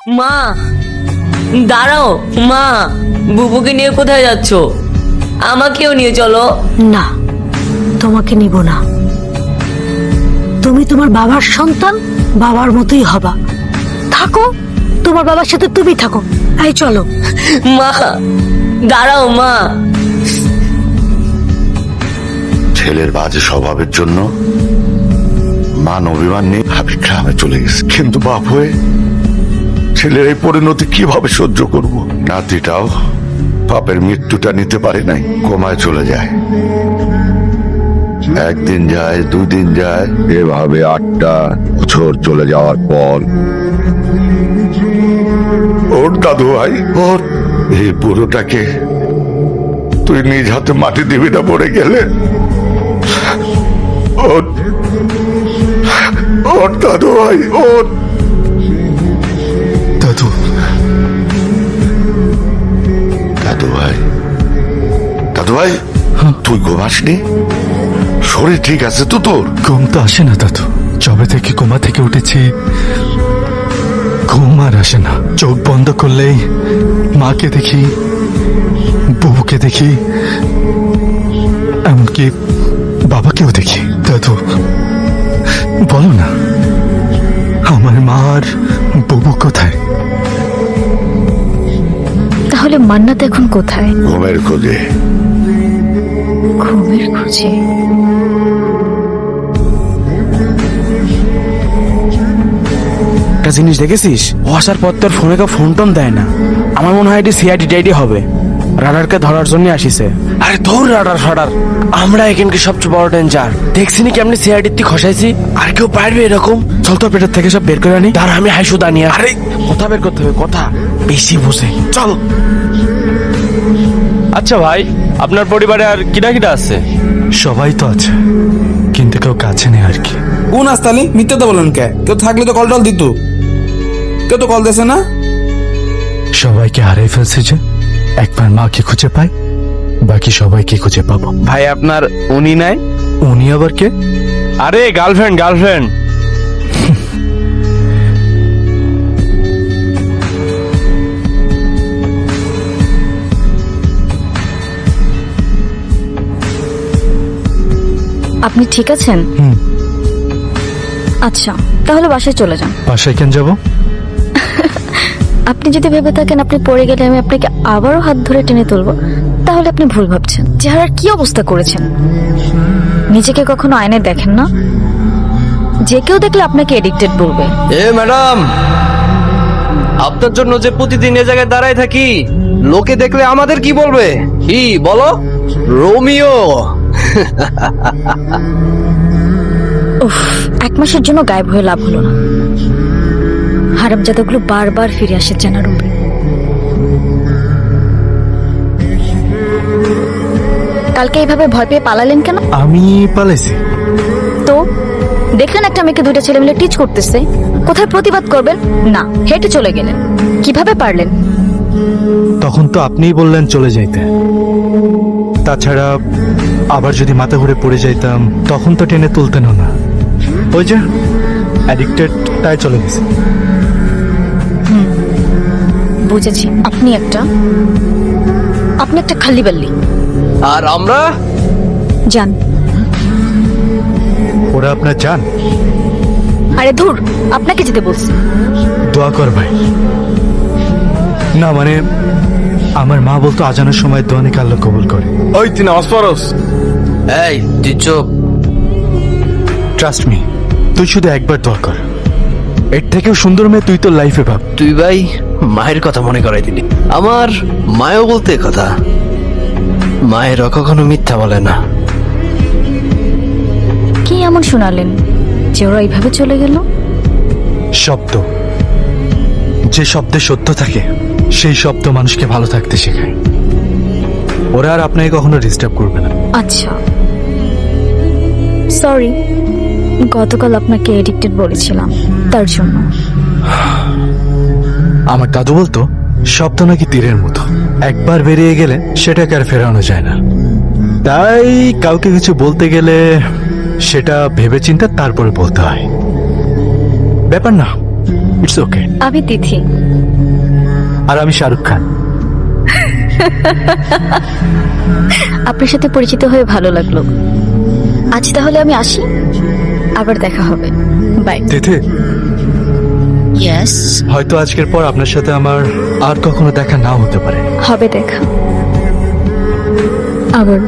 মা দাঁড়াও, মা বুবুকে নিয়ে কোথায় যাচ্ছ? আমাকেও নিয়ে চলো। না, তোমাকে নিব না। তুমি তোমার বাবার সন্তান, বাবার মতোই হবা। থাকো, তোমার বাবার সাথে তুমি থাকো। এই চলো। মা দাঁড়াও, মা। ছেলের বাজে স্বভাবের জন্য মান অভিমান নিয়ে হাবি গ্রামে চলে গেছে, কিন্তু বাপ হয়ে ছেলের এই পরিণতি কিভাবে সহ্য করব? নাতিটাও বাপের মৃত্যুটা নিতে পারে নাই, কোমায় চলে যায়। একদিন যায়, দুদিন যায়, এভাবে 8টা বছর চলে যাওয়ার পর ওর দাদু ভাই ওর এই পুরোটাকে তুই নিজ হাতে মাটি দিবি না পড়ে গেলে। ওর ওর দাদু ভাই, ওর দাদু, দাদু ভাই, দাদু ভাই, তুই ঘুমাসনি? শরীর ঠিক আছে তো তোর? ঘুম তো আসে না দাদু। যবে থেকে কোমা থেকে উঠেছি ঘুম আর আসে না। চোখ বন্ধ করলেই মাকে দেখি, বুবুকে দেখি, এমনকি বাবাকেও দেখি। দাদু বলো না, আমার মা আর বুবু কোথায়? তাহলে মান্নাত এখন কোথায়? ঘুমের খোঁজে। ঘুমের খোঁজে? একটা জিনিস দেখেছিস, ও আসার পর তোর ফোনে কেউ ফোন টোন দেয় না। আমার মনে হয় এটি সিআইডি টাইডি হবে, রাডারকে ধরার জন্য আসিছে। আরে ধর রাডার ফাডার, আমরা এখানকে সবচেয়ে বড় ডেঞ্জার। দেখছি নি কেমনি সিআইডি তে খসাইছি, আর কেউ পারবে এরকম? চল তো পেটের থেকে সব বের করে আনি। তার আমি হাইসু দানিয়া। আরে কথা বের করতে হবে, কথা বেশি বুঝে। চল। আচ্ছা ভাই, আপনার পরিবারে আর কিনা কিনা আছে? সবাই তো আছে, কিন্তু কেউ কাছে নেই আর কি। কোন আসতালি মিথ্যে তো বলেন কে? কেউ থাকলে তো কল টল দিত, কেউ তো কল দিছে না। সবাইকে হারিয়ে ফেলছি যে, একবার মাকে খুঁজে পাই, বাকি সবাইকে খুঁজে পাবো। ভাই আপনার উনি নাই? উনি আবার কে? আরে গার্লফ্রেন্ড গার্লফ্রেন্ড। আপনি ঠিক আছেন? হুম। আচ্ছা, তাহলে বাসায় চলে যান। বাসায় কেন যাবো? আপনি যদি ভেবে থাকেন আপনি পড়ে গেলে আমি আপনাকে আবারও হাত ধরে টেনে তুলবো, তাহলে আপনি ভুল ভাবছেন। চেহারার কি অবস্থা করেছেন! নিজেকে কখনো আয়নায় দেখেন না? যে কেউ দেখলে আপনাকে এডিক্টেড বলবে। এ ম্যাডাম, আপনার জন্য যে প্রতিদিন এ জায়গায় দাঁড়ায় থাকি, লোকে দেখলে আমাদের কি বলবে? কি বলো? রোমিও। উফ, 1 মাসের জন্য গায়েব হয়ে লাভ হলো না। হারামজাদাগুলো বারবার ফিরে আসে জানার রূপে। কালকে এইভাবে ভয় পেয়ে পালালেন কেন? আমি পালাইছি? তো দেখলেন একটা মেয়েকে 2টা ছেলে মিলে টিচ করতেছে, কোথায় প্রতিবাদ করবেন না, হেঁটে চলে গেলেন। কিভাবে পারলেন? তখন তো আপনিই বললেন চলে যাইতে। তাছাড়া আবার যদি মাথা ঘুরে পড়ে যাইতাম তখন তো টেনে তুলতেন না। ওই যে অ্যাডিক্টেড, তাই চলে গেছে। বুঝেছি, আপনি একটা খালি বাল্লি। আর আমরা যান। ওরা আপনার জান? আরে ধুর, আপনাকে যেতে বলছি। দোয়া কর ভাই। না মানে, আমার মা বলতো আজানের সময় দোয়া নাকি আল্লাহ কবুল করে। ওই তুই নামাজ পড়স? এই তুই চুপ। ট্রাস্ট মি, তুই শুধু একবার দোয়া কর। এর থেকেও সুন্দর মেয়ে তুই তোর লাইফে ভাব। তুই ভাই মায়ের কথা মনে করাই দিলি। আমার মায়ও বলতে কথা, মায়েরও কখনো মিথ্যা বলে না। কি এমন শোনালেন যে ওরা এইভাবে চলে গেল? শব্দ, যে শব্দে সত্য থাকে সেই শব্দ মানুষকে ভালো থাকতে শেখায়। ওরা আর আপনাকে কখনো ডিস্টার্ব করবে না। আচ্ছা, সরি, গতকাল আপনাকে এডিক্টেড বলেছিলাম, তার জন্য। আমার দাদু বলতো শব্দ নাকি তীরের মতো, একবার বেরিয়ে গেলে সেটাকে আর ফেরানো যায় না। তাই কাউকে কিছু বলতে গেলে সেটা ভেবেচিন্তে তারপরে বলতে হয়। ব্যাপার না, ইটস ওকে। আমি তিথি। আর আমি শাহরুখ খান। আপনার সাথে পরিচিত হয়ে ভালো লাগলো। আজ তাহলে আমি আসি, আবার দেখা হবে। বাই। Tithi, yes. হয়তো আজকের পর আপনার সাথে আমার আর কখনো দেখা নাও হতে পারে। হবে দেখা আবার।